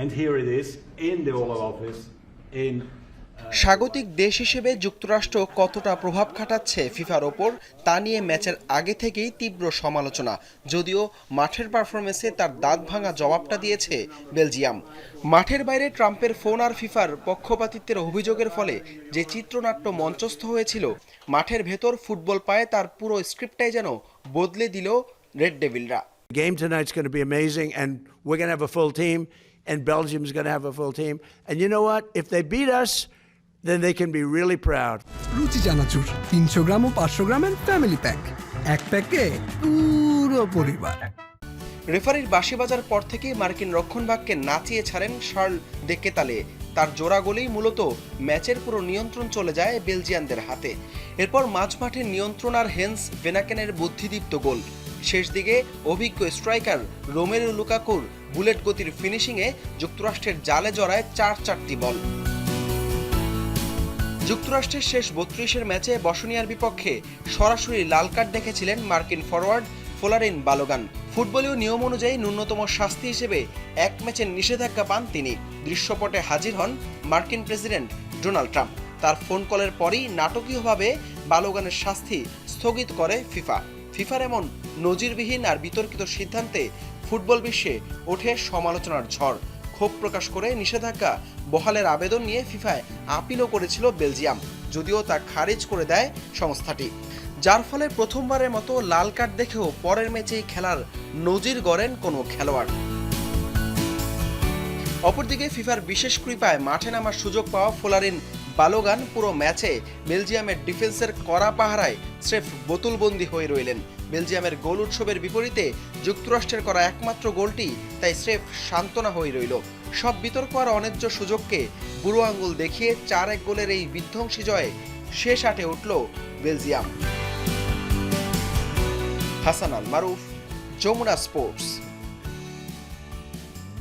And here it is in the Oval Office in স্বাগতিক দেশ হিসেবে যুক্তরাষ্ট্র কতটা প্রভাব খাটাচ্ছে ফিফার ওপর তা নিয়ে ম্যাচের আগে থেকেই তীব্র সমালোচনা, যদিও মাঠের পারফরমেন্সে তার দাঁত ভাঙা জবাবটা দিয়েছে বেলজিয়াম। মাঠের বাইরে ট্রাম্পের ফোন আর ফিফার পক্ষপাতিত্বের অভিযোগের ফলে যে চিত্রনাট্য মঞ্চস্থ হয়েছিল, মাঠের ভেতর ফুটবল পায়ে তার পুরো স্ক্রিপ্টটাই যেন বদলে দিল red ডেভিলরা। The game tonight's going to be amazing, and we're going to have a full team, and Belgium's going to have a full team. And you know what? If they beat us, then they can be really proud. রুচি চানাচুর 300 গ্রাম ও 500 গ্রামের family pack, এক প্যাকে পুরো পরিবার। রেফারির বাঁশি বাজার পর থেকেই মার্কিন রক্ষণভাগকে নাচিয়ে ছাড়েন শার্ল দে কেতালে। তার জোড়া গোলেই মূলত ম্যাচের পুরো নিয়ন্ত্রণ চলে যায় বেলজিয়ানদের হাতে। এরপর মাঝমাঠের নিয়ন্ত্রণ আর হেন্স ভেনাকেনের বুদ্ধিদীপ্ত গোল। শেষ দিকে অভিজ্ঞ স্ট্রাইকার রোমেরু লুকাকুর বুলেট গতির ফিনিশিংয়ে যুক্তরাষ্ট্রের জালে জড়ায় 4-4টি বল। যুক্তরাষ্ট্রের শেষ 32-এর ম্যাচে বসনিয়ার বিপক্ষে সরাসরি লাল কার্ড দেখেছিলেন মার্কিন ফরওয়ার্ড ফোলারিন বালোগান। ফুটবলীয় নিয়ম অনুযায়ী ন্যূনতম শাস্তি হিসেবে এক ম্যাচের নিষেধাজ্ঞা পান তিনি। দৃশ্যপটে হাজির হন মার্কিন প্রেসিডেন্ট ডোনাল্ড ট্রাম্প। তার ফোন কলের পরই নাটকীয়ভাবে বালোগানের শাস্তি স্থগিত করে ফিফা। ফিফার এমন নজিরবিহীন আর বিতর্কিত সিদ্ধান্তে ফুটবল বিশ্বে ওঠে সমালোচনার ঝড়। ক্ষোভ প্রকাশ করে নিষেধাজ্ঞা বহালের আবেদন নিয়ে ফিফায় আপিলও করেছিল বেলজিয়াম, যদিও তা খারিজ করে দেয় সংস্থাটি। যার ফলে প্রথমবারের মতো লাল কার্ড দেখেও পরের ম্যাচেই খেলার নজির গড়েন কোনো খেলোয়াড়। অপরদিকে ফিফার বিশেষ কৃপায় মাঠে নামার সুযোগ পাওয়া ফোলারিন বালোগান পুরো ম্যাচে বেলজিয়ামের ডিফেন্সের কড়া পাহারায় স্রেফ বোতলবন্দি হয়ে রইলেন। বেলজিয়ামের গোল উৎসবের বিপরীতে যুক্তরাষ্ট্রের করা একমাত্র গোলটি তাই স্রেফ সান্ত্বনা হয়ে রইল। সব বিতর্ক আর অন্যায্য সুযোগকে বুড়ো আঙ্গুল দেখিয়ে 4-1 গোলের এই বিধ্বংসী জয়ে শেষ আটে উঠল বেলজিয়াম। হাসান আল মারুফ, যমুনা স্পোর্টস।